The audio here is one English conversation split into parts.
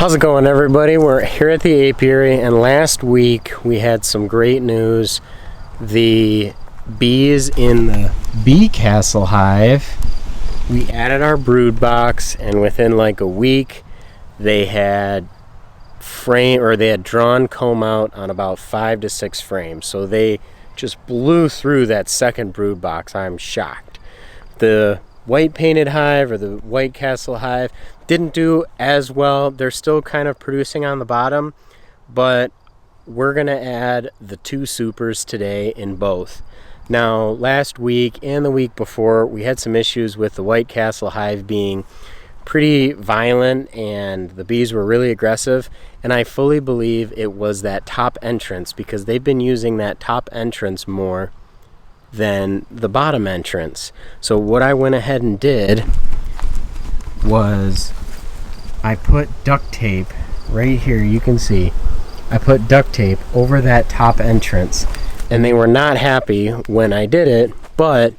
How's it going, everybody? We're here at the apiary, and last week we had some great news. The bees in the bee castle hive, we added our brood box, and within like a week they had drawn comb out on about 5 to 6 frames. So they just blew through that second brood box. I'm shocked. The white painted hive, or the white castle hive, didn't do as well. They're still kind of producing on the bottom, but we're gonna add the 2 supers today in both. Now, last week and the week before, we had some issues with the white castle hive being pretty violent, and the bees were really aggressive, and I fully believe it was that top entrance, because they've been using that top entrance more than the bottom entrance. So what I went ahead and did was I put duct tape right here. You can see I put duct tape over that top entrance, and they were not happy when I did it, but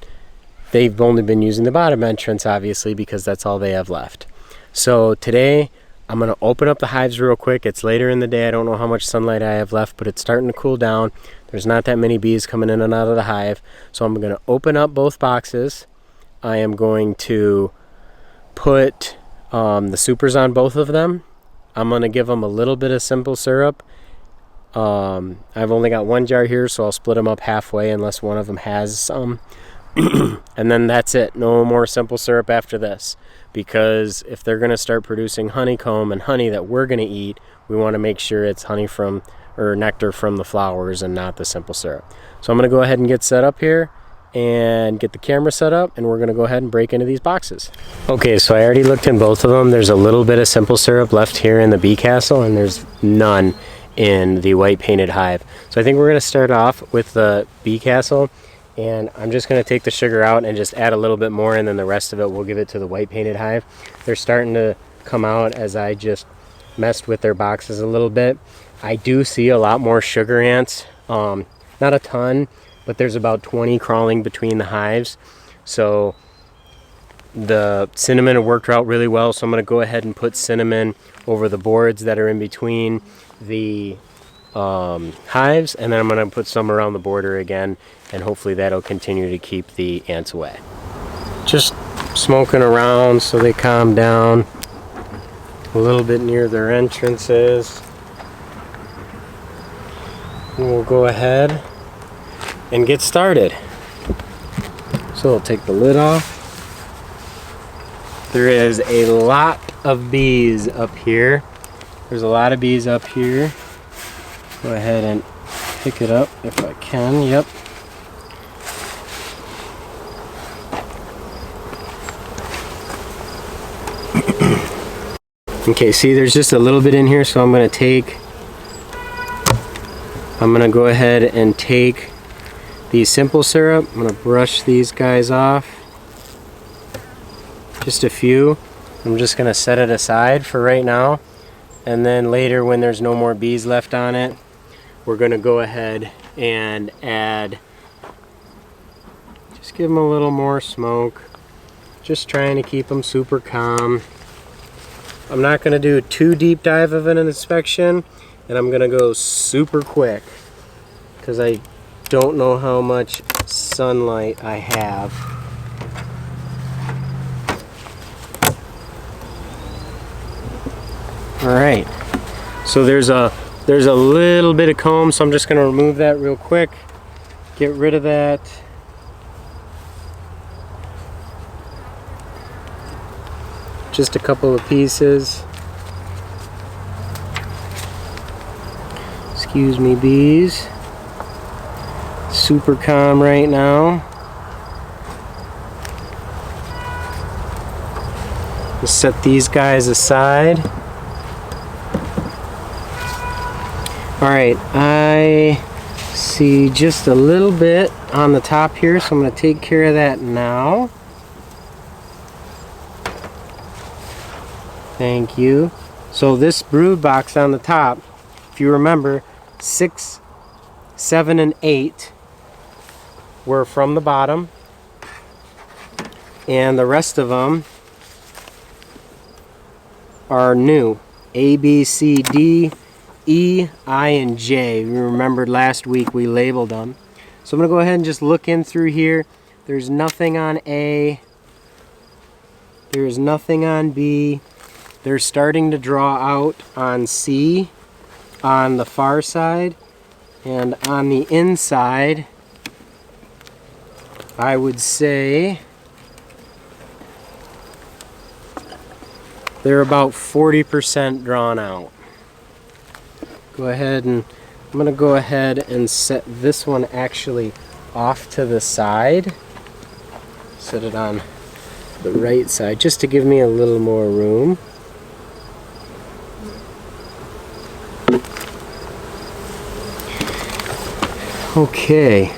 they've only been using the bottom entrance, obviously, because that's all they have left. So today I'm going to open up the hives real quick. It's later in the day. I don't know how much sunlight I have left, but it's starting to cool down. There's not that many bees coming in and out of the hive. So I'm going to open up both boxes. I am going to put the supers on both of them. I'm going to give them a little bit of simple syrup. I've only got 1 jar here, so I'll split them up halfway unless one of them has some. And then that's it. No more simple syrup after this, because if they're going to start producing honeycomb and honey that we're going to eat, we want to make sure it's honey from, or nectar from, the flowers and not the simple syrup. So I'm going to go ahead and get set up here and get the camera set up, and we're going to go ahead and break into these boxes. Okay, so I already looked in both of them. There's a little bit of simple syrup left here in the bee castle, and there's none in the white painted hive. So I think we're going to start off with the bee castle, and I'm just going to take the sugar out and just add a little bit more, and then the rest of it we'll give it to the white painted hive. They're starting to come out as I just messed with their boxes a little bit. I do see a lot more sugar ants, not a ton, but there's about 20 crawling between the hives. So the cinnamon worked out really well, so I'm going to go ahead and put cinnamon over the boards that are in between the hives, and then I'm going to put some around the border again, and hopefully that'll continue to keep the ants away. Just smoking around so they calm down a little bit near their entrances. And we'll go ahead and get started. So we'll take the lid off. There is a lot of bees up here. There's a lot of bees up here. Go ahead and pick it up if I can. Yep. Okay, see, there's just a little bit in here, so I'm going to go ahead and take the simple syrup. I'm going to brush these guys off. Just a few. I'm just going to set it aside for right now, and then later when there's no more bees left on it, we're going to go ahead and add, just give them a little more smoke, just trying to keep them super calm. I'm not going to do a too deep dive of an inspection, and I'm going to go super quick because I don't know how much sunlight I have. Alright, so there's a little bit of comb, so I'm just going to remove that real quick, get rid of that. Just a couple of pieces. Excuse me, bees. Super calm right now. We'll set these guys aside. Alright, I see just a little bit on the top here, so I'm going to take care of that now. Thank you. So this brood box on the top, if you remember, 6, 7, and 8 were from the bottom, and the rest of them are new. A, B, C, D, E, I, and J. We remembered last week we labeled them. So I'm going to go ahead and just look in through here. There's nothing on A. There's nothing on B. They're starting to draw out on C on the far side. And on the inside, I would say they're about 40% drawn out. Go ahead and I'm going to go ahead and set this one actually off to the side. Set it on the right side just to give me a little more room. Okay.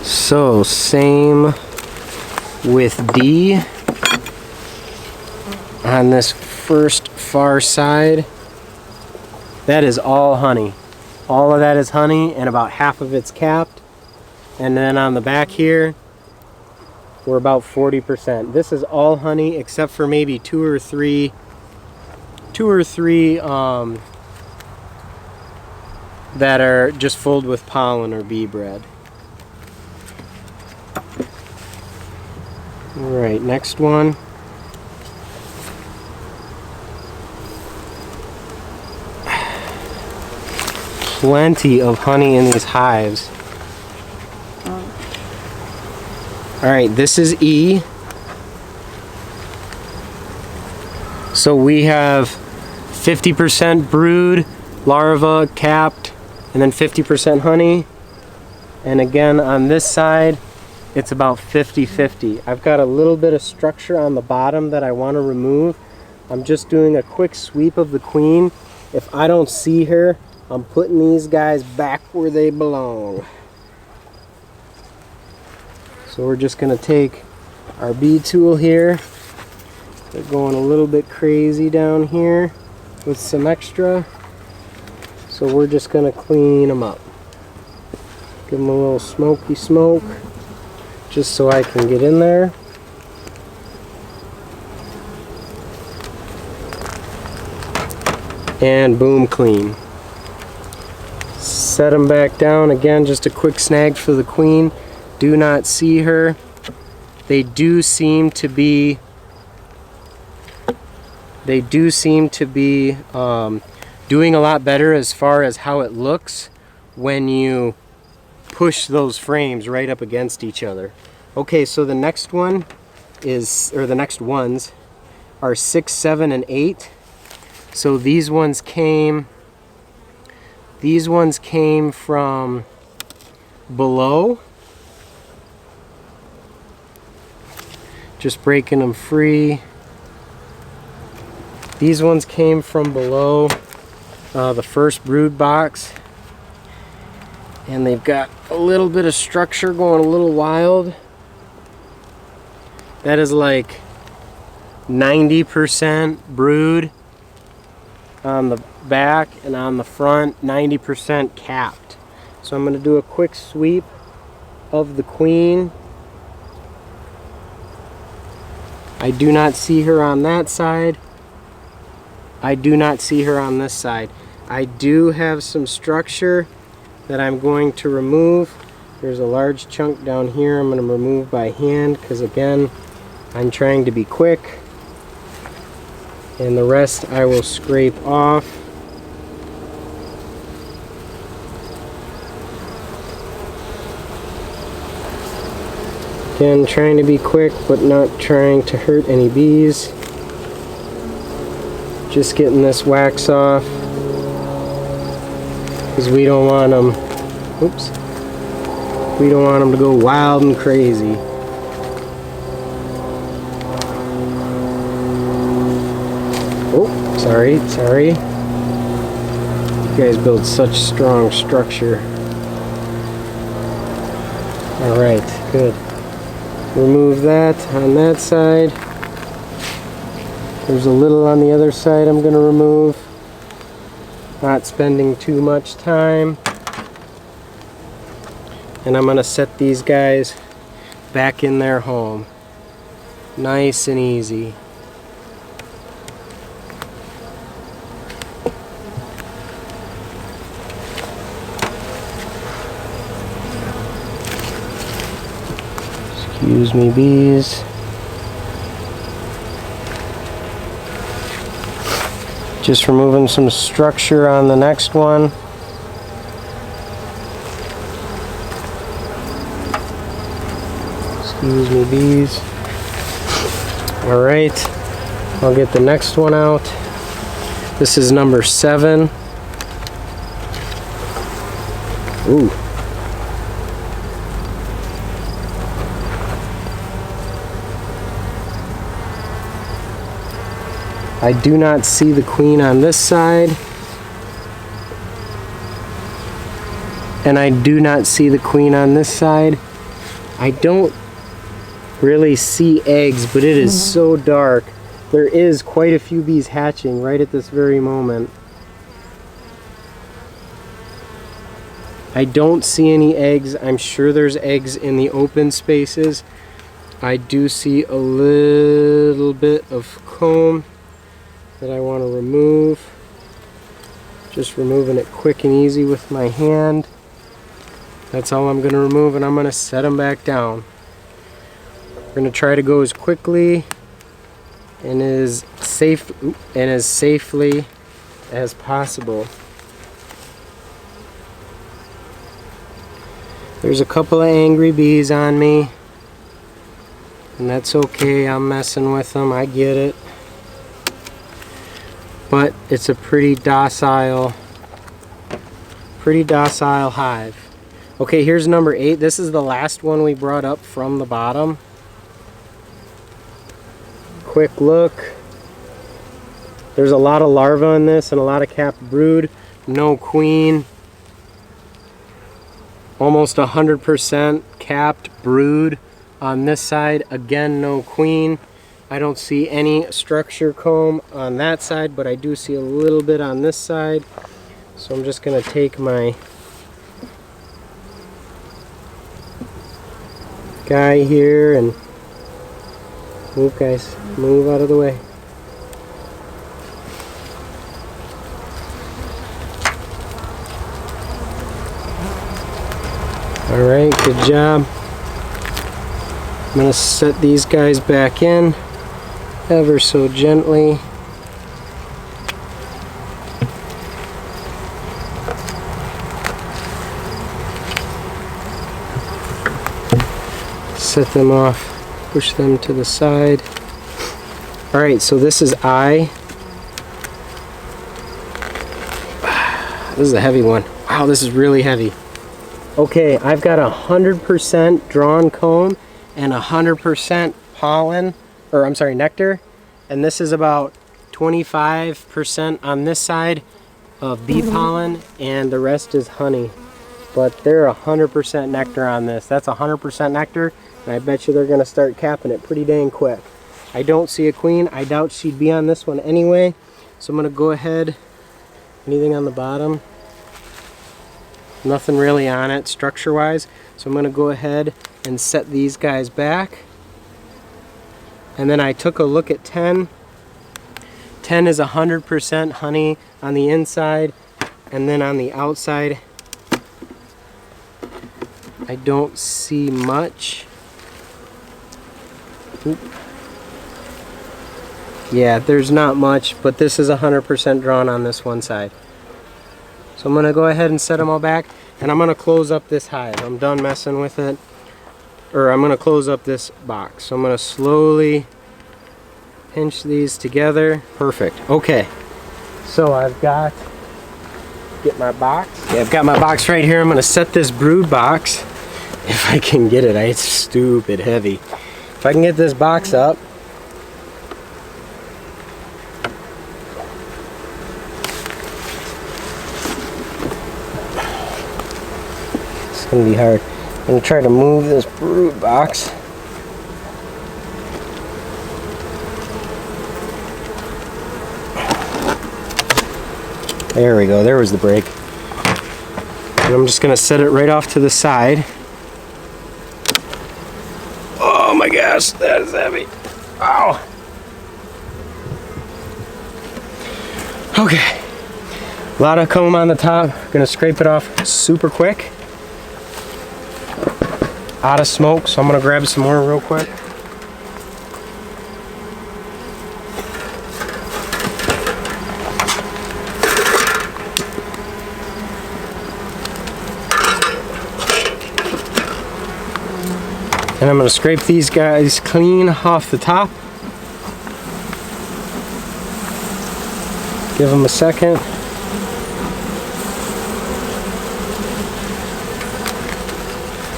So same with D on this first far side. That is all honey. All of that is honey, and about half of it's capped. And then on the back here, we're about 40%. This is all honey except for maybe two or three that are just filled with pollen or bee bread. Alright, next one. Plenty of honey in these hives. Alright, this is E. So we have 50% brood, larva, capped, and then 50% honey. And again, on this side, it's about 50-50. I've got a little bit of structure on the bottom that I want to remove. I'm just doing a quick sweep of the queen. If I don't see her, I'm putting these guys back where they belong. So we're just going to take our bee tool here. They're going a little bit crazy down here with some extra. So we're just going to clean them up. Give them a little smoky smoke, just so I can get in there. And boom, clean. Set them back down. Again, just a quick snag for the queen. Do not see her. They do seem to be doing a lot better as far as how it looks when you push those frames right up against each other. Okay, so the next one is, or the next ones are 6, 7, and 8. So these ones came from below. Just breaking them free. These ones came from below the first brood box. And they've got a little bit of structure going a little wild. That is like 90% brood on the back, and on the front 90% capped. So I'm going to do a quick sweep of the queen. I do not see her on that side. I do not see her on this side. I do have some structure that I'm going to remove. There's a large chunk down here I'm going to remove by hand because, again, I'm trying to be quick. And the rest I will scrape off. Again, trying to be quick but not trying to hurt any bees. Just getting this wax off because we don't want them, oops, we don't want them to go wild and crazy. Oh, sorry. You guys build such strong structure. Alright, good. Remove that on that side. There's a little on the other side I'm going to remove. Not spending too much time. And I'm going to set these guys back in their home. Nice and easy. Excuse me, bees. Just removing some structure on the next one. Excuse me, bees. Alright, I'll get the next one out. This is number 7. Ooh. I do not see the queen on this side. And I do not see the queen on this side. I don't really see eggs, but it is so dark. There is quite a few bees hatching right at this very moment. I don't see any eggs. I'm sure there's eggs in the open spaces. I do see a little bit of comb that I want to remove. Just removing it quick and easy with my hand. That's all I'm going to remove, and I'm going to set them back down. We're going to try to go as quickly and as safely as possible. There's a couple of angry bees on me, and that's okay. I'm messing with them. I get it. But it's a pretty docile hive. Okay, here's number 8. This is the last one we brought up from the bottom. Quick look. There's a lot of larvae in this and a lot of capped brood. No queen. Almost 100% capped brood on this side. Again, no queen. I don't see any structure comb on that side, but I do see a little bit on this side. So I'm just going to take my guy here and move, guys. Move out of the way. Alright, good job. I'm going to set these guys back in ever so gently. Set them off, push them to the side. Alright, so this is I. This is a heavy one. Wow, this is really heavy. Okay, I've got 100% drawn comb and 100% pollen, or I'm sorry, nectar, and this is about 25% on this side of bee pollen, and the rest is honey. But they're 100% nectar on this. That's 100% nectar, and I bet you they're going to start capping it pretty dang quick. I don't see a queen. I doubt she'd be on this one anyway, so I'm going to go ahead. Anything on the bottom? Nothing really on it structure-wise, so I'm going to go ahead and set these guys back. And then I took a look at 10. 10 is 100% honey on the inside, and then on the outside I don't see much. Oop. Yeah, there's not much, but this is 100% drawn on this one side. So I'm going to go ahead and set them all back, and I'm going to close up this hive. I'm done messing with it. Or I'm going to close up this box. So I'm going to slowly pinch these together. Perfect. Okay. So I've got, get my box. Okay, I've got my box right here. I'm going to set this brood box, if I can get it. It's stupid heavy. If I can get this box up. It's going to be hard. I'm going to try to move this brood box. There we go. There was the break. And I'm just going to set it right off to the side. Oh my gosh, that is heavy. Ow. Okay. A lot of comb on the top. Going to scrape it off super quick. out of smoke, so I'm gonna grab some more real quick. And I'm going to scrape these guys clean off the top. Give them a second.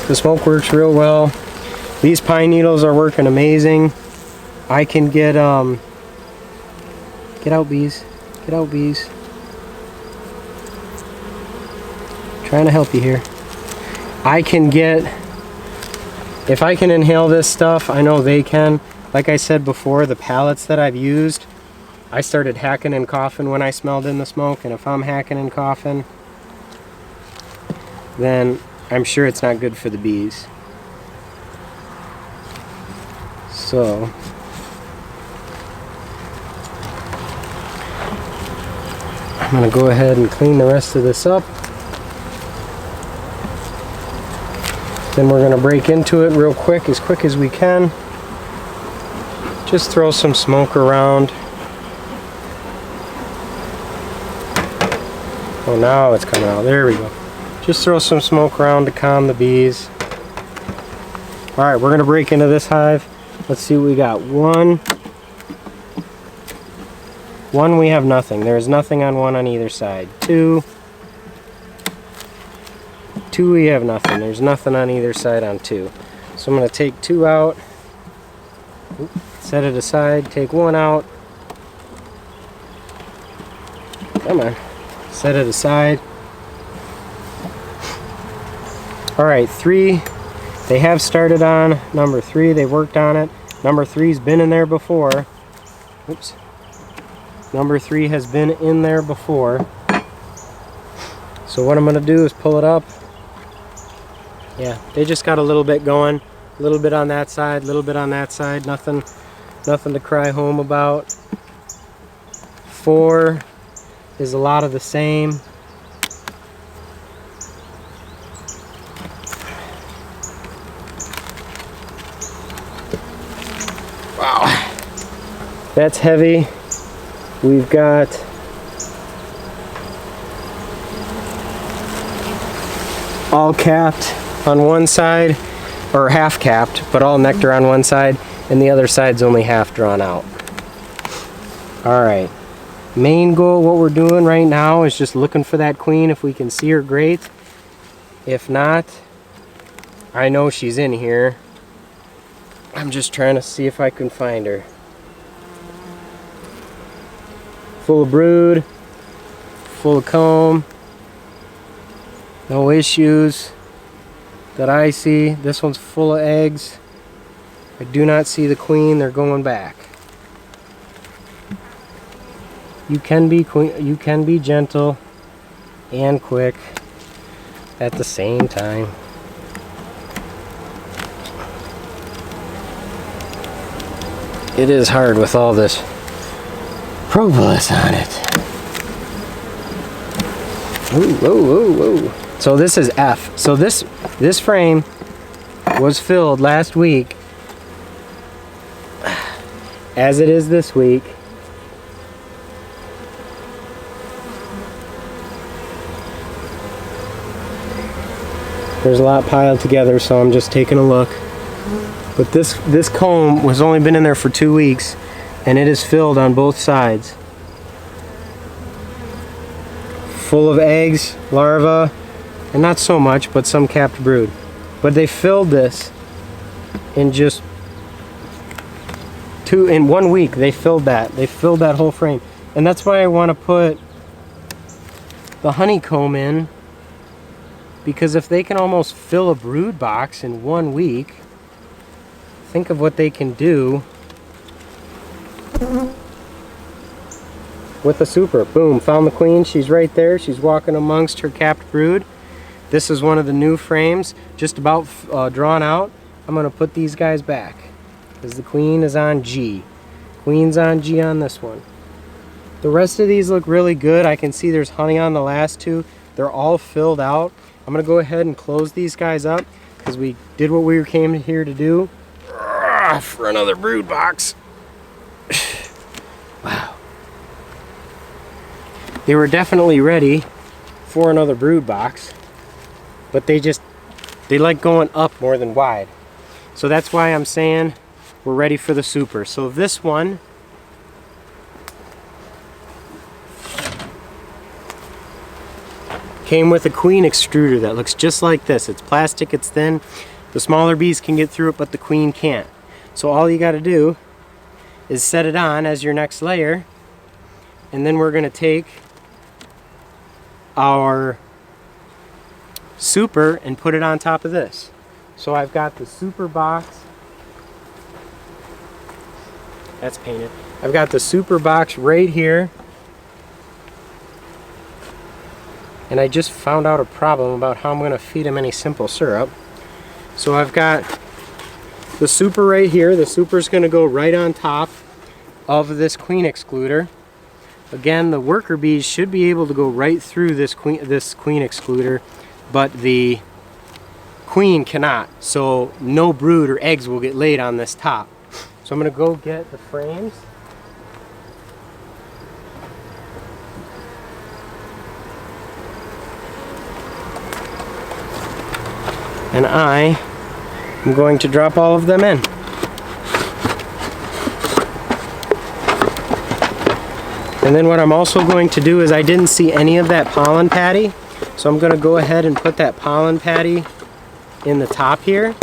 The smoke works real well. These pine needles are working amazing. I can get out bees. Get out bees. Trying to help you here. I can get, if I can inhale this stuff, I know they can. Like I said before, the pallets that I've used, I started hacking and coughing when I smelled in the smoke, and if I'm hacking and coughing, then I'm sure it's not good for the bees. So I'm gonna go ahead and clean the rest of this up. Then we're gonna break into it real quick as we can. Just throw some smoke around. Oh, now it's coming out. There we go. Just throw some smoke around to calm the bees. Alright, we're going to break into this hive. Let's see what we got. One, we have nothing. There's nothing on one on either side. Two, we have nothing. There's nothing on either side on two. So I'm going to take two out. Set it aside. Take one out. Come on. Set it aside. Alright, three. They have started on number three. They worked on it. Number three's been in there before. Oops. Number three has been in there before. So what I'm going to do is pull it up. Yeah, they just got a little bit going. A little bit on that side, a little bit on that side. Nothing to cry home about. Four is a lot of the same. Wow, that's heavy. We've got all capped on one side, or half capped, but all nectar on one side, and the other side's only half drawn out. Alright, main goal, what we're doing right now is just looking for that queen. If we can see her, great. If not, I know she's in here. I'm just trying to see if I can find her. Full of brood, full of comb, no issues that I see. This one's full of eggs. I do not see the queen. They're going back. You can be gentle and quick at the same time. It is hard with all this propolis on it. Ooh, whoa, whoa, whoa. So this is F. So this frame was filled last week, as it is this week. There's a lot piled together, so I'm just taking a look. But this comb was only been in there for 2 weeks, and it is filled on both sides. Full of eggs, larvae, and not so much, but some capped brood. But they filled this in just in 1 week. They filled that. They filled that whole frame. And that's why I want to put the honeycomb in, because if they can almost fill a brood box in 1 week, think of what they can do with a super. Boom, found the queen. She's right there. She's walking amongst her capped brood. This is one of the new frames, just about drawn out. I'm going to put these guys back because the queen is on G. Queen's on G on this one. The rest of these look really good. I can see there's honey on the last two. They're all filled out. I'm going to go ahead and close these guys up because we did what we came here to do. For another brood box. Wow. They were definitely ready for another brood box, but they like going up more than wide. So that's why I'm saying we're ready for the super. So this one came with a queen extruder that looks just like this. It's plastic, it's thin. The smaller bees can get through it, but the queen can't. So all you got to do is set it on as your next layer, and then we're going to take our super and put it on top of this. So I've got the super box. That's painted. I've got the super box right here. And I just found out a problem about how I'm going to feed them any simple syrup. So I've got the super right here. The super is going to go right on top of this queen excluder. Again, the worker bees should be able to go right through this queen excluder, but the queen cannot. So no brood or eggs will get laid on this top. So I'm going to go get the frames. And I am going to drop all of them in. And then what I'm also going to do is, I didn't see any of that pollen patty, so I'm going to go ahead and put that pollen patty in the top here.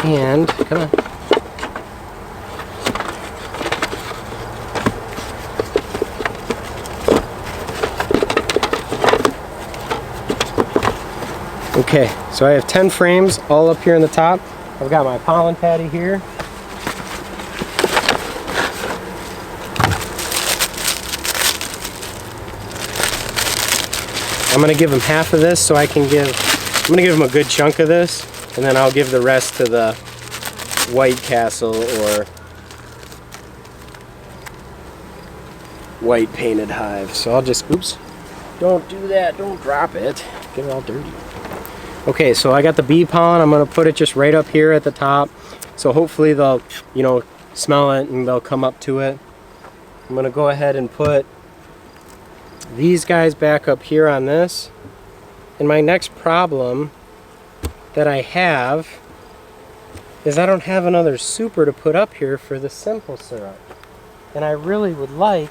And, come on. Okay, so I have 10 frames all up here in the top. I've got my pollen patty here. I'm going to give them half of this so I'm going to give them a good chunk of this, and then I'll give the rest to the White Castle or white painted hive. So I'll just, oops, don't do that, don't drop it, get it all dirty. Okay, so I got the bee pollen. I'm going to put it just right up here at the top. So hopefully they'll, smell it and they'll come up to it. I'm going to go ahead and put these guys back up here on this. And my next problem that I have is I don't have another super to put up here for the simple syrup. And I really would like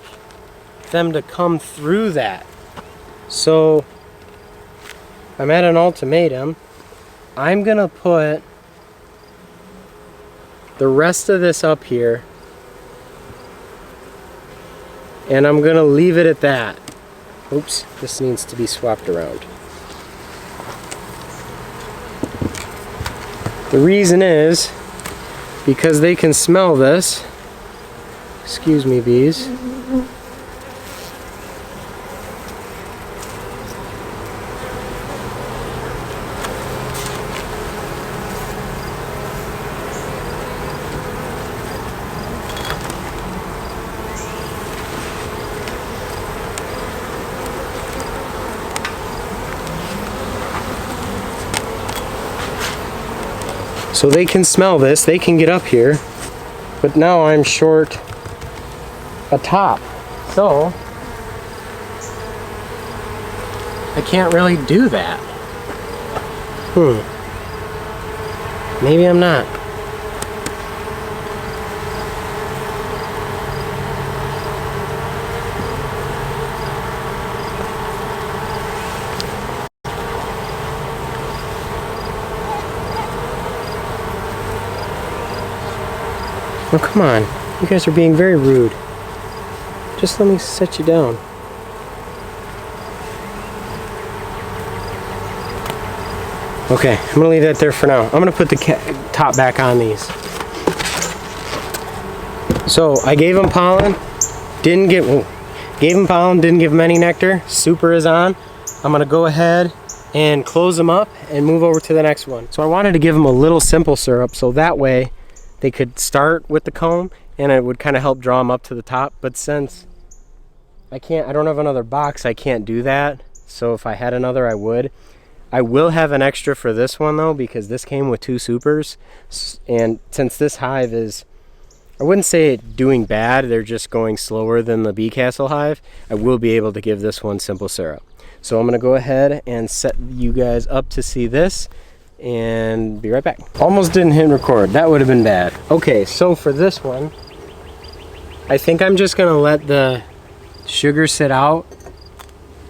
them to come through that. So I'm at an ultimatum. I'm going to put the rest of this up here, and I'm going to leave it at that. Oops, this needs to be swapped around. The reason is because they can smell this. Excuse me, bees. So they can smell this, they can get up here, but now I'm short a top. So I can't really do that. Maybe I'm not. Oh, come on. You guys are being very rude. Just let me set you down. Okay, I'm going to leave that there for now. I'm going to put the top back on these. So, I gave them pollen. Gave them pollen, didn't give them any nectar. Super is on. I'm going to go ahead and close them up and move over to the next one. So I wanted to give them a little simple syrup so that way they could start with the comb and it would kind of help draw them up to the top. But since I don't have another box, I can't do that. So if I had another, I would. I will have an extra for this one though, because this came with 2 supers. And since this hive is, I wouldn't say doing bad, they're just going slower than the bee castle hive, I will be able to give this one simple syrup. So I'm gonna go ahead and set you guys up to see this and be right back. Almost didn't hit record, that would have been bad. Okay, so for this one, I think I'm just gonna let the sugar sit out.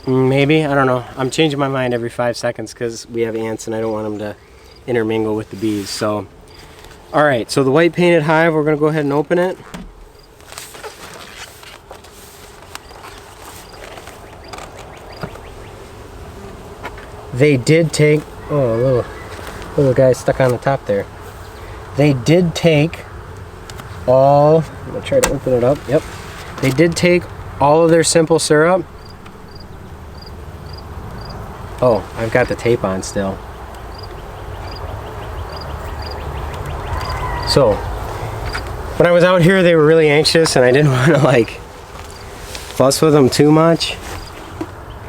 Maybe, I don't know. I'm changing my mind every 5 seconds because we have ants and I don't want them to intermingle with the bees. So, all right, so the white painted hive, we're gonna go ahead and open it. They did take, oh, little guy stuck on the top there. They did take all, I'm gonna try to open it up, yep. They did take all of their simple syrup. Oh, I've got the tape on still. So, when I was out here, they were really anxious and I didn't want to like fuss with them too much,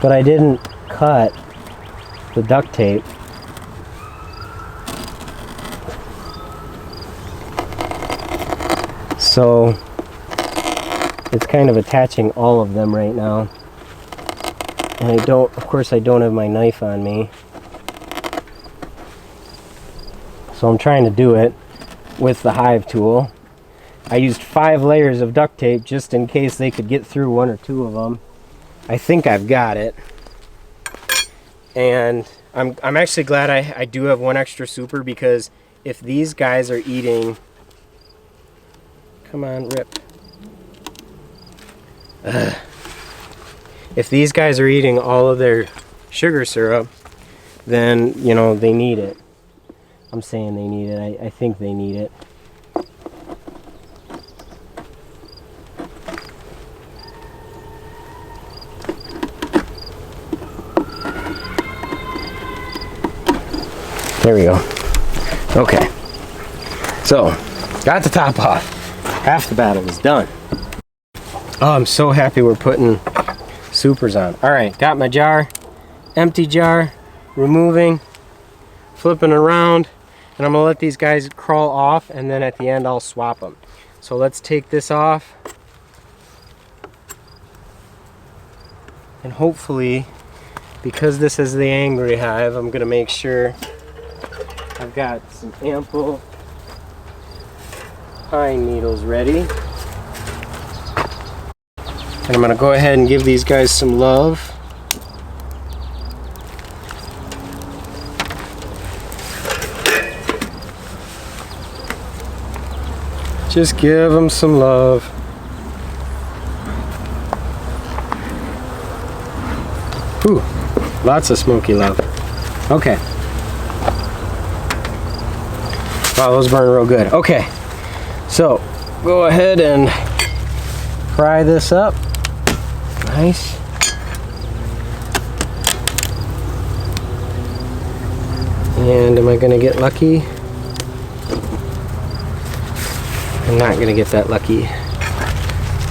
but I didn't cut the duct tape. So, it's kind of attaching all of them right now. And of course I don't have my knife on me. So I'm trying to do it with the hive tool. I used 5 layers of duct tape just in case they could get through 1 or 2 of them. I think I've got it. And I'm actually glad I do have 1 extra super, because if these guys are eating, come on, rip. Ugh. If these guys are eating all of their sugar syrup, then, you know, they need it. I'm saying they need it. I think they need it. There we go. Okay. So, got the top off. Half the battle is done. Oh, I'm so happy we're putting supers on. Alright, got my jar, empty jar, removing, flipping around, and I'm gonna let these guys crawl off, and then at the end I'll swap them. So let's take this off, and hopefully, because this is the angry hive, I'm gonna make sure I've got some ample pine needles ready. And I'm gonna go ahead and give these guys some love. Just give them some love. Ooh, lots of smoky love. Okay. Wow, those burn real good. Okay, so go ahead and fry this up. Nice. And am I gonna get lucky? I'm not gonna get that lucky.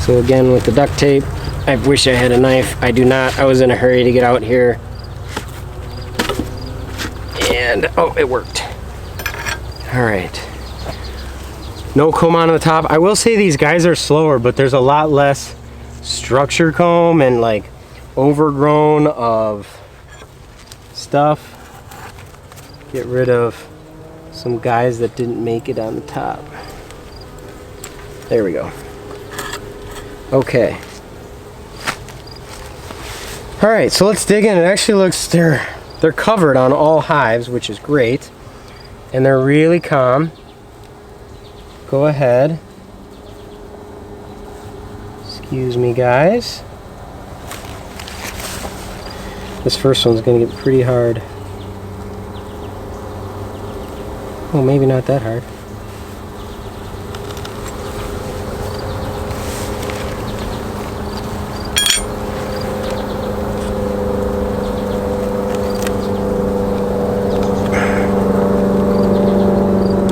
So again, with the duct tape, I wish I had a knife. I do not. I was in a hurry to get out here. And, oh, it worked. All right. No comb on the top. I will say these guys are slower, but there's a lot less structure comb and like overgrown of stuff. Get rid of some guys that didn't make it on the top. There we go. Okay. All right, so let's dig in. It actually looks, they're covered on all hives, which is great. And they're really calm. Go ahead. Excuse me, guys. This first one's gonna get pretty hard. Oh, maybe not that hard.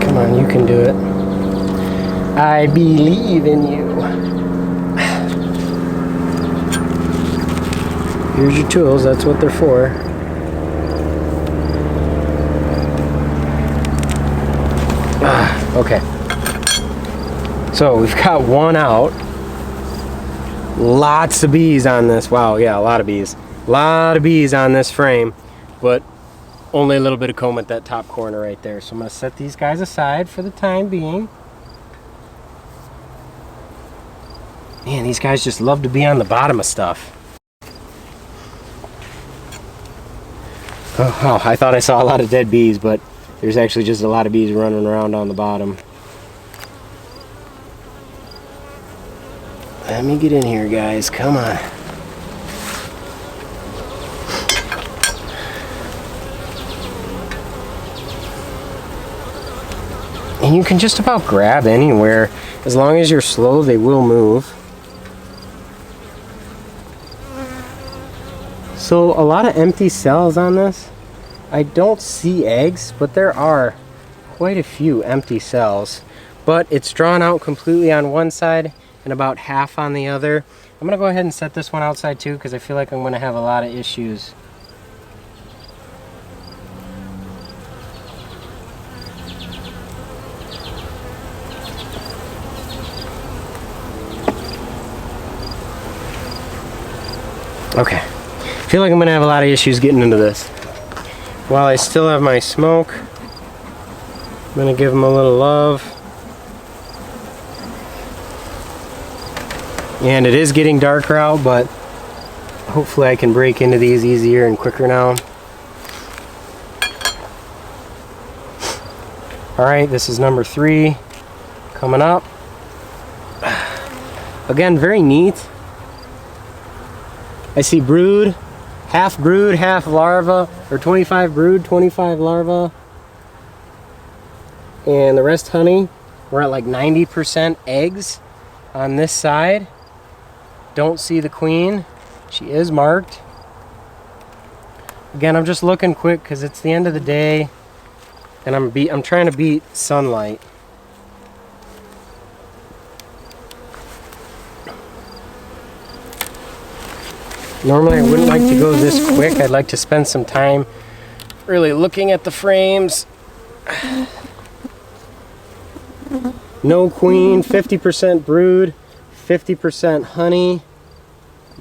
Come on, you can do it. I believe in you. Here's your tools, that's what they're for. Okay. So we've got one out. Lots of bees on this. Wow, yeah, a lot of bees. A lot of bees on this frame, but only a little bit of comb at that top corner right there. So I'm going to set these guys aside for the time being. Man, these guys just love to be on the bottom of stuff. Oh, I thought I saw a lot of dead bees, but there's actually just a lot of bees running around on the bottom. Let me get in here, guys. Come on. And you can just about grab anywhere. As long as you're slow, they will move. So a lot of empty cells on this. I don't see eggs, but there are quite a few empty cells. But it's drawn out completely on one side and about half on the other. I'm gonna go ahead and set this one outside too, because I feel like I'm gonna have a lot of issues. Okay, I feel like I'm gonna have a lot of issues getting into this. While I still have my smoke, I'm gonna give them a little love. And it is getting darker out, but hopefully I can break into these easier and quicker now. Alright, this is number 3 coming up. Again, very neat. I see brood, half larva, or 25 brood, 25 larva. And the rest honey. We're at like 90% eggs on this side. Don't see the queen. She is marked. Again, I'm just looking quick because it's the end of the day and I'm trying to beat sunlight. Normally I wouldn't like to go this quick. I'd like to spend some time really looking at the frames. No queen, 50% brood, 50% honey.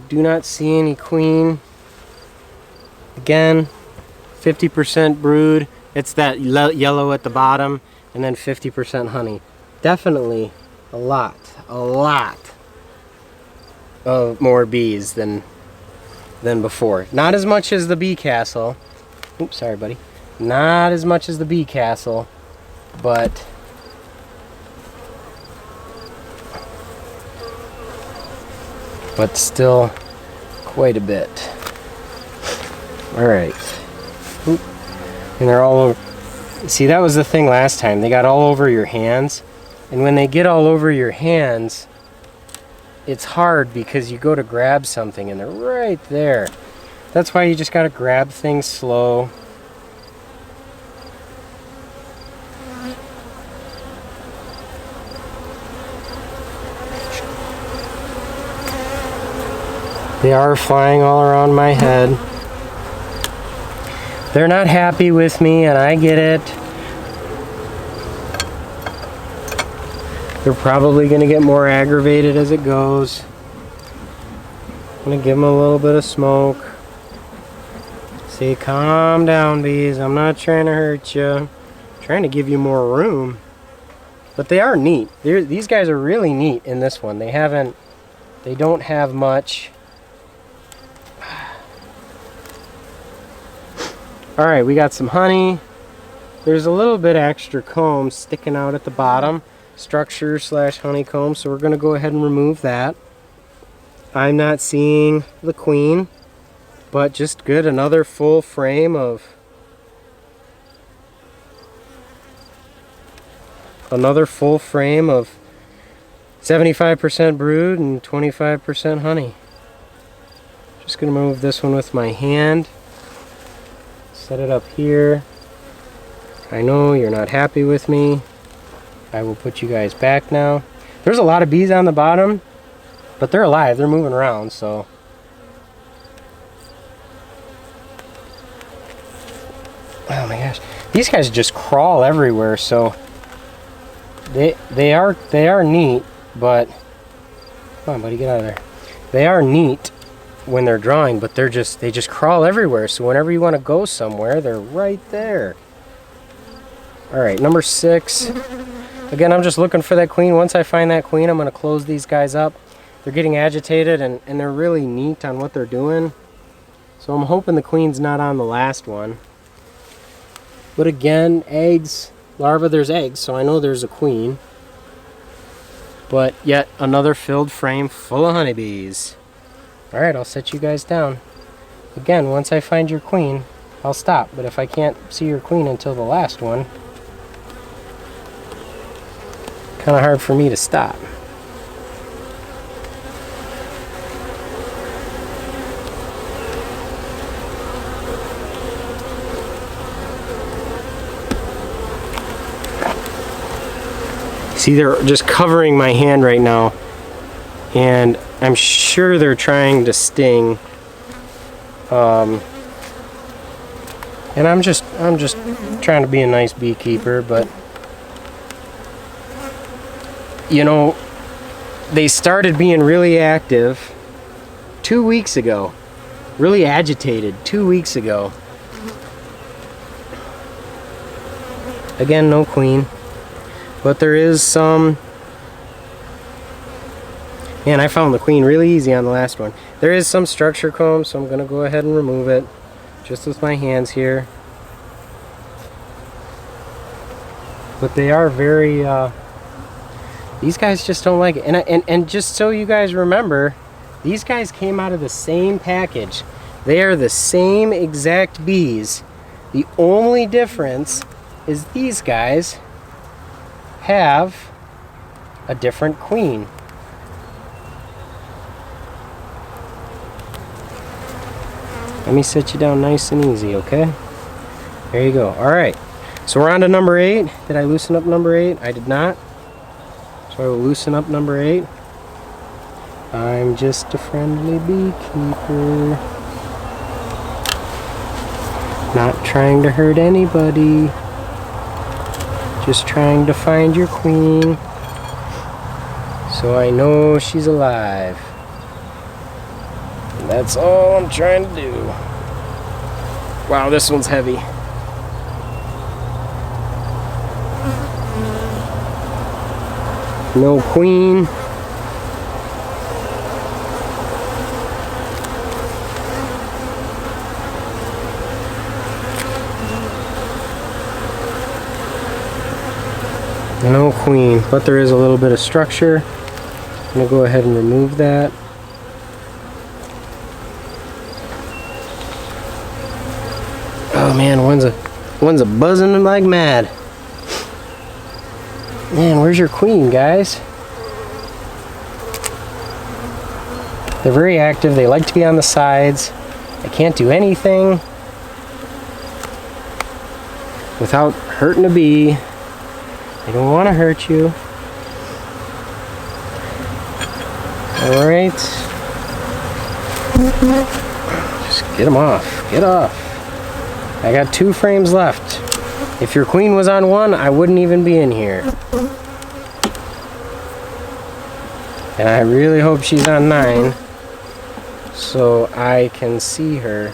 Do not see any queen. Again, 50% brood. It's that yellow at the bottom, and then 50% honey. Definitely a lot of more bees than before. Not as much as the bee castle. Oops, sorry, buddy. Not as much as the bee castle, but still quite a bit. All right. Oop. And they're all over. See, that was the thing last time. They got all over your hands. And when they get all over your hands, it's hard because you go to grab something and they're right there. That's why you just got to grab things slow. They are flying all around my head. They're not happy with me, and I get it. They're probably going to get more aggravated as it goes. I'm going to give them a little bit of smoke. Say, calm down, bees. I'm not trying to hurt you. I'm trying to give you more room. But they are neat. These guys are really neat in this one. They don't have much. Alright, we got some honey. There's a little bit extra comb sticking out at the bottom. Structure / honeycomb, so we're going to go ahead and remove that. I'm not seeing the queen, but just good. Another full frame of 75% brood and 25% honey. Just going to move this one with my hand. Set it up here. I know you're not happy with me. I will put you guys back now. There's a lot of bees on the bottom, but they're alive. They're moving around, so. Oh my gosh, these guys just crawl everywhere. So they are neat, but come on, buddy, get out of there. They are neat when they're drawing, but they just crawl everywhere. So whenever you want to go somewhere, they're right there. All right, number 6. Again, I'm just looking for that queen. Once I find that queen, I'm going to close these guys up. They're getting agitated, and they're really neat on what they're doing. So I'm hoping the queen's not on the last one. But again, eggs, larva, there's eggs, so I know there's a queen. But yet another filled frame full of honeybees. All right, I'll set you guys down. Again, once I find your queen, I'll stop. But if I can't see your queen until the last one, kind of hard for me to stop. See, they're just covering my hand right now, and I'm sure they're trying to sting. And I'm just trying to be a nice beekeeper, but you know, they started being really active 2 weeks ago, really agitated 2 weeks ago. Again, no queen. But there is some... Man, I found the queen really easy on the last one. There is some structure comb, so I'm going to go ahead and remove it. Just with my hands here. But they are very... These guys just don't like it. And just so you guys remember, these guys came out of the same package. They are the same exact bees. The only difference is these guys have a different queen. Let me set you down nice and easy, okay? There you go. All right. So we're on to number 8. Did I loosen up number 8? I did not. So I will loosen up number 8. I'm just a friendly beekeeper. Not trying to hurt anybody. Just trying to find your queen, so I know she's alive. And that's all I'm trying to do. Wow, this one's heavy. No queen. No queen, but there is a little bit of structure. I'm gonna go ahead and remove that. Oh man, one's a buzzing like mad. Man, where's your queen, guys? They're very active. They like to be on the sides. I can't do anything without hurting a bee. I don't want to hurt you. Alright. Just get them off. Get off. I got 2 frames left. If your queen was on 1, I wouldn't even be in here. And I really hope she's on 9, so I can see her.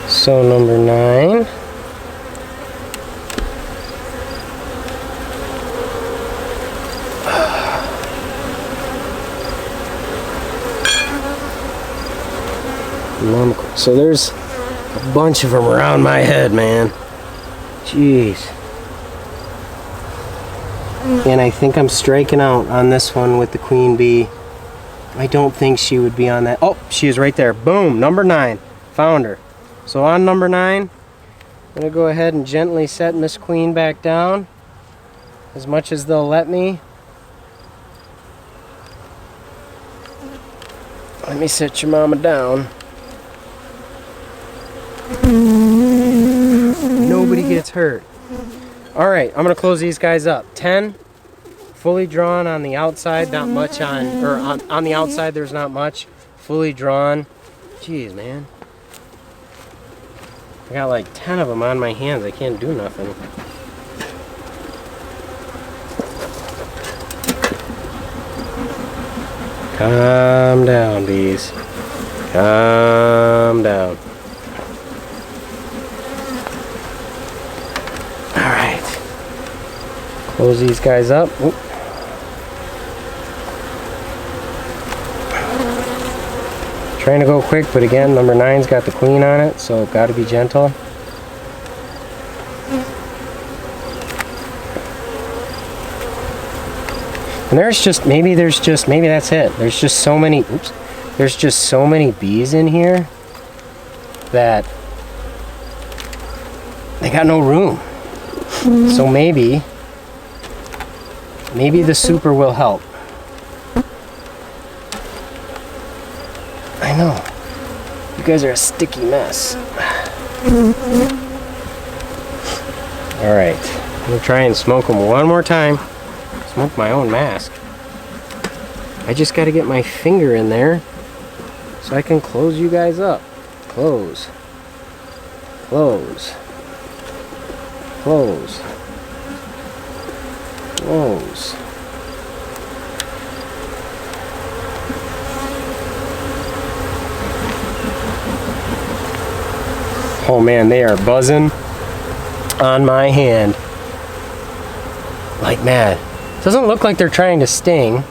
So number 9. So there's a bunch of them around my head, man. Jeez. And I think I'm striking out on this one with the queen bee. I don't think she would be on that. Oh, she is right there. Boom, number 9. Found her. So on number 9, I'm going to go ahead and gently set Miss Queen back down as much as they'll let me. Let me set your mama down. Nobody gets hurt. Alright, I'm going to close these guys up. 10 Fully drawn on the outside, not much on the outside there's not much. Fully drawn. Jeez, man. I got like 10 of them on my hands. I can't do nothing. Calm down, bees. Calm down. Alright. Close these guys up. Oop. Trying to go quick, but again, number 9's got the queen on it, so got to be gentle. And maybe that's it. There's just so many, there's just so many bees in here that they got no room. So maybe the super will help. I know. You guys are a sticky mess. Alright. I'm going to try and smoke them one more time. Smoke my own mask. I just got to get my finger in there so I can close you guys up. Close. Close. Close. Close. Oh man, they are buzzing on my hand like mad. Doesn't look like they're trying to sting,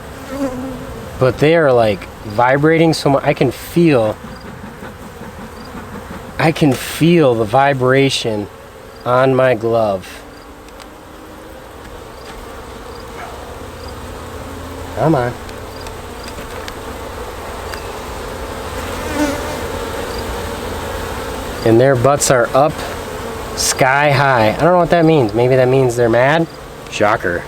but they are like vibrating so much. I can feel the vibration on my glove. Come on. And their butts are up sky high. I don't know what that means. Maybe that means they're mad. Shocker.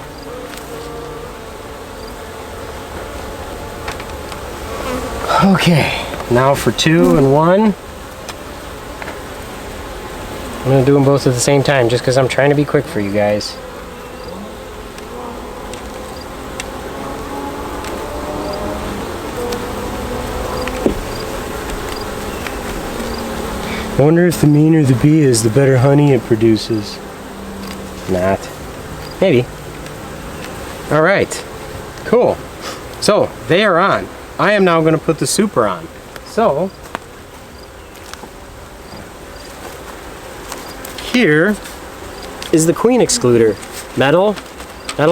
Okay, now for 2 and 1. I'm gonna do them both at the same time just because I'm trying to be quick for you guys. I wonder if the meaner the bee is, the better honey it produces. Not. Maybe. Alright. Cool. So, they are on. I am now going to put the super on. So, here is the queen excluder. Metal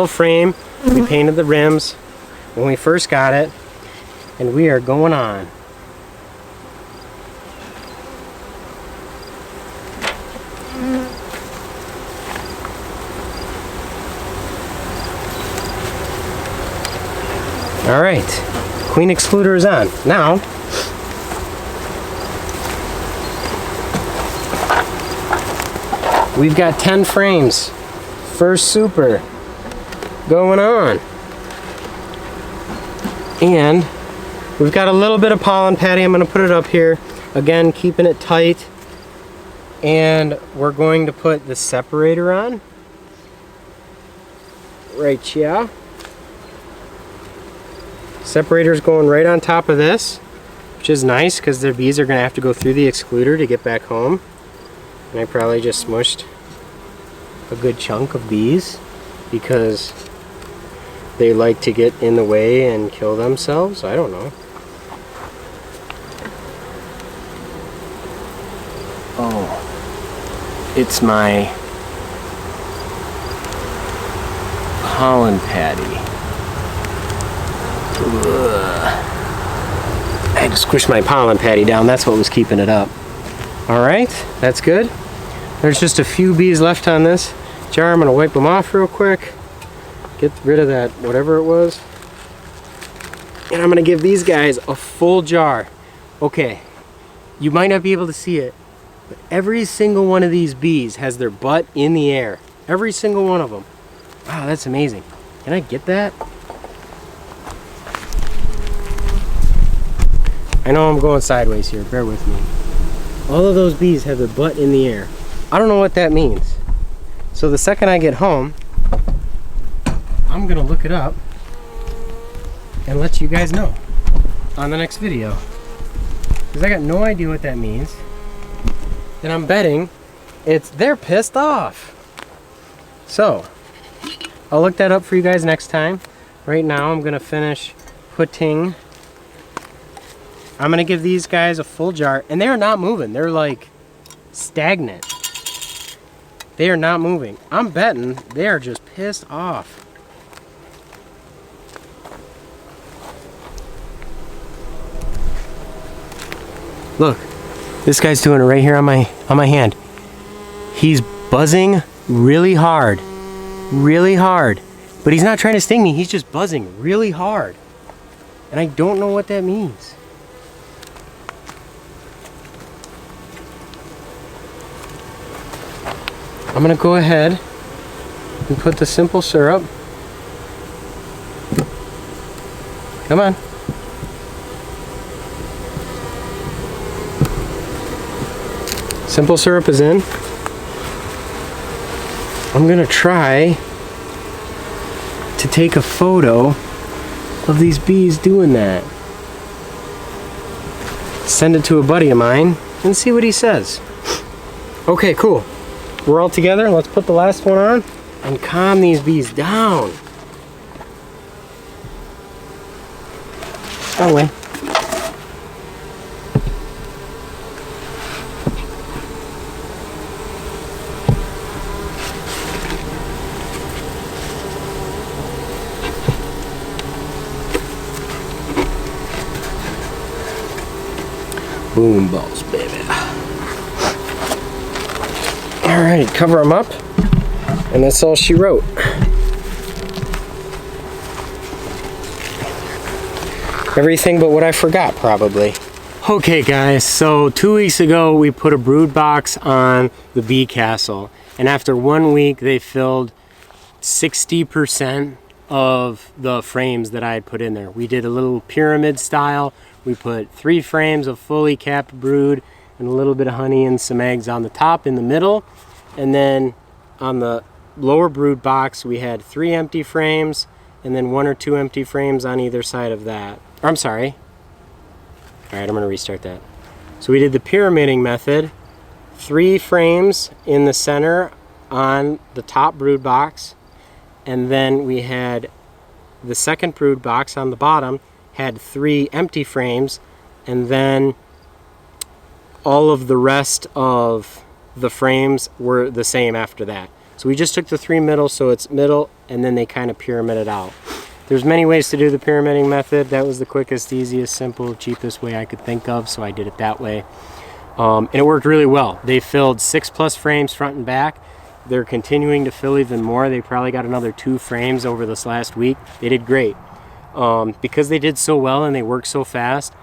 frame. We painted the rims when we first got it. And we are going on. Alright, queen excluder is on. Now, we've got 10 frames. First super going on. And we've got a little bit of pollen patty. I'm going to put it up here. Again, keeping it tight. And we're going to put the separator on. Right here. Separator's going right on top of this, which is nice because their bees are going to have to go through the excluder to get back home. And I probably just smushed a good chunk of bees because they like to get in the way and kill themselves. I don't know. Oh, it's my pollen patty. I had to squish my pollen patty down. That's what was keeping it up. Alright, that's good. There's just a few bees left on this jar. I'm going to wipe them off real quick. Get rid of that, whatever it was. And I'm going to give these guys a full jar. Okay, you might not be able to see it, but every single one of these bees has their butt in the air. Every single one of them. Wow, that's amazing. Can I get that? I know I'm going sideways here, bear with me. All of those bees have their butt in the air. I don't know what that means. So the second I get home, I'm gonna look it up and let you guys know on the next video, because I got no idea what that means, and I'm betting they're pissed off. So I'll look that up for you guys next time. Right now I'm gonna finish putting, I'm gonna give these guys a full jar, and they're not moving. They're like stagnant. They are not moving. I'm betting they are just pissed off. Look, this guy's doing it right here on my hand. He's buzzing really hard, but he's not trying to sting me. He's just buzzing really hard, and I don't know what that means. I'm gonna go ahead and put the simple syrup. Come on. Simple syrup is in. I'm gonna try to take a photo of these bees doing that. Send it to a buddy of mine and see what he says. Okay, cool. We're all together. Let's put the last one on and calm these bees down. That way. Boom balls, baby. Alright, cover them up. And that's all she wrote. Everything but what I forgot, probably. Okay guys, so 2 weeks ago we put a brood box on the bee castle. And after 1 week they filled 60% of the frames that I had put in there. We did a little pyramid style. We put 3 frames of fully capped brood and a little bit of honey and some eggs on the top in the middle. And then on the lower brood box, we had 3 empty frames and then 1 or 2 empty frames on either side of that. I'm sorry. All right, I'm gonna restart that. So we did the pyramiding method, 3 frames in the center on the top brood box, and then we had the second brood box on the bottom had 3 empty frames, and then all of the rest of the frames were the same after that. So we just took the 3 middle, so it's middle, and then they kind of pyramided out. There's many ways to do the pyramiding method. That was the quickest, easiest, simple, cheapest way I could think of, so I did it that way. And it worked really well. They filled 6+ frames front and back. They're continuing to fill even more. They probably got another 2 frames over this last week. They did great. Because they did so well and they worked so fast,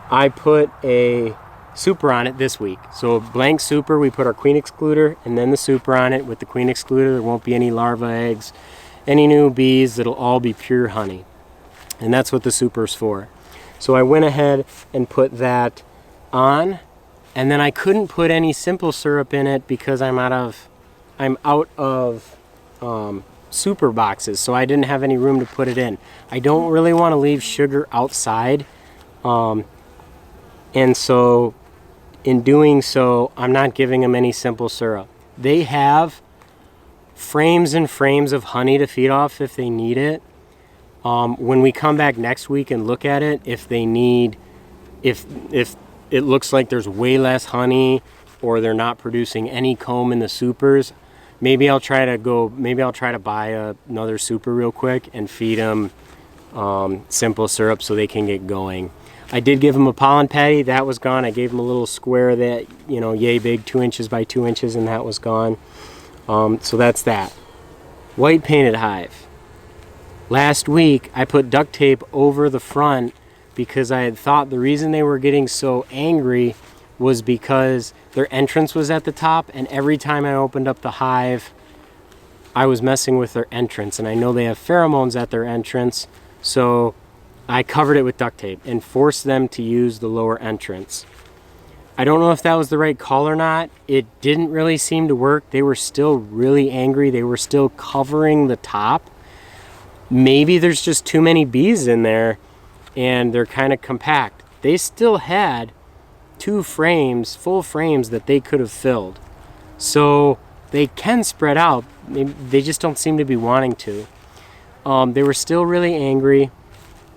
I put a super on it this week. So blank super, we put our queen excluder and then the super on it. With the queen excluder, there won't be any larva eggs, any new bees. It'll all be pure honey. And that's what the super's for. So I went ahead and put that on, and then I couldn't put any simple syrup in it because I'm out of super boxes, so I didn't have any room to put it in. I don't really want to leave sugar outside, and so in doing so, I'm not giving them any simple syrup. They have frames and frames of honey to feed off if they need it. When we come back next week and look at it, if it looks like there's way less honey or they're not producing any comb in the supers, maybe I'll try to buy another super real quick and feed them simple syrup so they can get going. I did give them a pollen patty. That was gone. I gave them a little square that, you know, yay big, 2 inches by 2 inches, and that was gone. So that's that. White painted hive. Last week I put duct tape over the front because I had thought the reason they were getting so angry was because their entrance was at the top, and every time I opened up the hive I was messing with their entrance, and I know they have pheromones at their entrance, so I covered it with duct tape and forced them to use the lower entrance. I don't know if that was the right call or not. It didn't really seem to work. They were still really angry. They were still covering the top. maybe there's just too many bees in there and they're kind of compact. They still had 2 frames, full frames, that they could have filled. So they can spread out. They just don't seem to be wanting to. They were still really angry.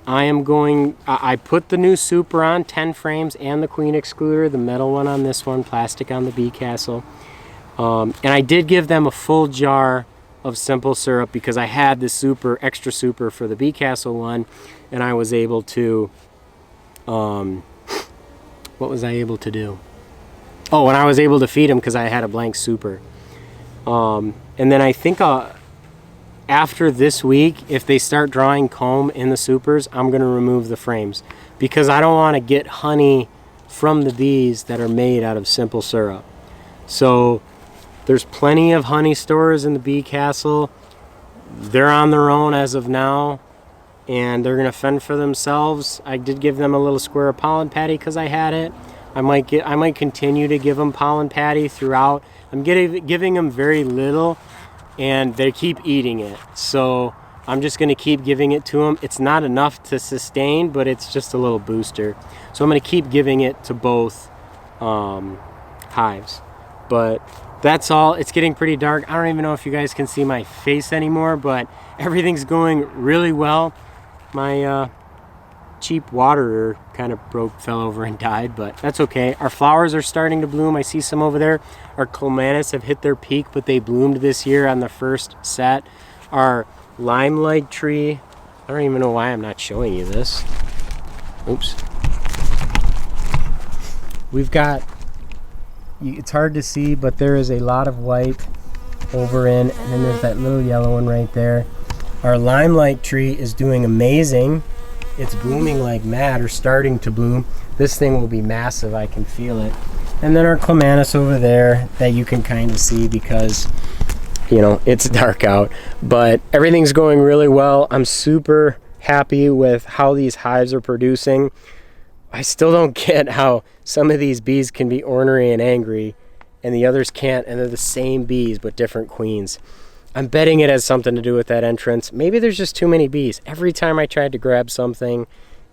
I put the new super on, 10 frames, and the queen excluder, the metal one on this one, plastic on the bee castle. And I did give them a full jar of simple syrup because I had the super, extra super for the bee castle one, and I was able to, what was I able to do? Oh, and I was able to feed them because I had a blank super. And then I think after this week, if they start drawing comb in the supers, I'm going to remove the frames because I don't want to get honey from the bees that are made out of simple syrup. So there's plenty of honey stores in the bee castle. They're on their own as of now, and they're going to fend for themselves. I did give them a little square of pollen patty because I had it. I might continue to give them pollen patty throughout. I'm giving them very little, and they keep eating it. So I'm just going to keep giving it to them. It's not enough to sustain, but it's just a little booster. So I'm going to keep giving it to both hives. But that's all. It's getting pretty dark. I don't even know if you guys can see my face anymore, but everything's going really well. My cheap waterer kind of fell over and died, but that's okay. Our flowers are starting to bloom. I see some over there. Our clematis have hit their peak, but they bloomed this year on the first set. Our limelight tree, I don't even know why I'm not showing you this. Oops. We've got, it's hard to see, but there is a lot of white over in, and then there's that little yellow one right there. Our limelight tree is doing amazing. It's blooming like mad, or starting to bloom. This thing will be massive, I can feel it. And then our clematis over there that you can kind of see because, you know, it's dark out. But everything's going really well. I'm super happy with how these hives are producing. I still don't get how some of these bees can be ornery and angry and the others can't, and they're the same bees but different queens. I'm betting it has something to do with that entrance. Maybe there's just too many bees. Every time I tried to grab something,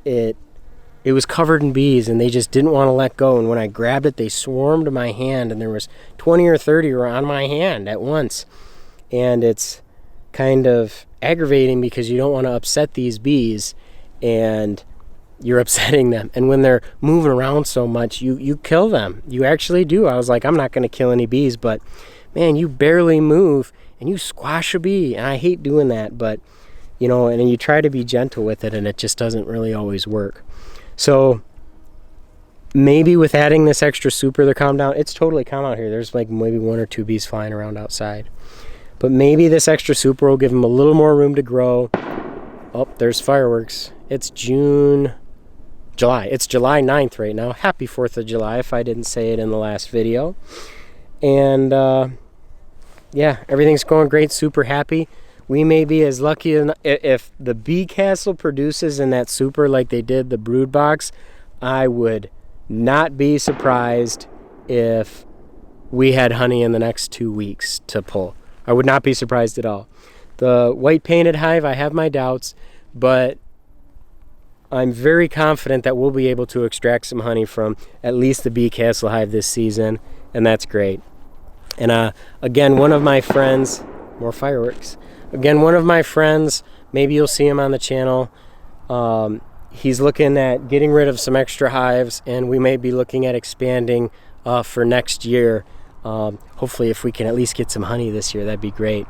it was covered in bees and they just didn't want to let go. And when I grabbed it, they swarmed my hand, and there was 20 or 30 on my hand at once. And it's kind of aggravating because you don't want to upset these bees, and you're upsetting them. And when they're moving around so much, you kill them. You actually do. I was like, I'm not going to kill any bees, but man, you barely move and you squash a bee. And I hate doing that, but you know, and you try to be gentle with it, and it just doesn't really always work. So maybe with adding this extra super, they're calmed down. It's totally calm out here. There's like maybe 1 or 2 bees flying around outside. But maybe this extra super will give them a little more room to grow. Oh, there's fireworks. It's July. It's July 9th right now. Happy 4th of July if I didn't say it in the last video. And yeah, everything's going great. Super happy. We may be as lucky if the bee castle produces in that super like they did the brood box. I would not be surprised if we had honey in the next 2 weeks to pull. I would not be surprised at all. The white painted hive, I have my doubts, but I'm very confident that we'll be able to extract some honey from at least the bee castle hive this season, and that's great. And again, one of my friends, more fireworks. Again, one of my friends, maybe you'll see him on the channel. He's looking at getting rid of some extra hives, and we may be looking at expanding for next year. Hopefully, if we can at least get some honey this year, that'd be great.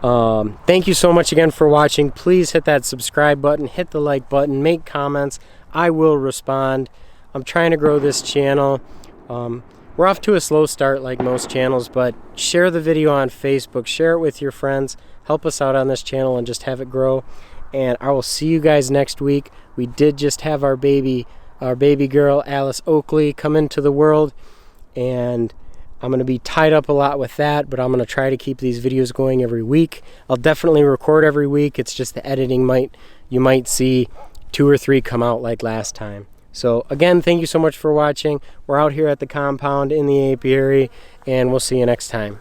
Thank you so much again for watching. Please hit that subscribe button, hit the like button, make comments. I will respond. I'm trying to grow this channel. We're off to a slow start like most channels, but share the video on Facebook, share it with your friends, help us out on this channel and just have it grow. And I will see you guys next week. We did just have our baby girl, Alice Oakley, come into the world, and I'm going to be tied up a lot with that, but I'm going to try to keep these videos going every week. I'll definitely record every week. It's just the editing you might see 2 or 3 come out like last time. So again, thank you so much for watching. We're out here at the compound in the apiary, and we'll see you next time.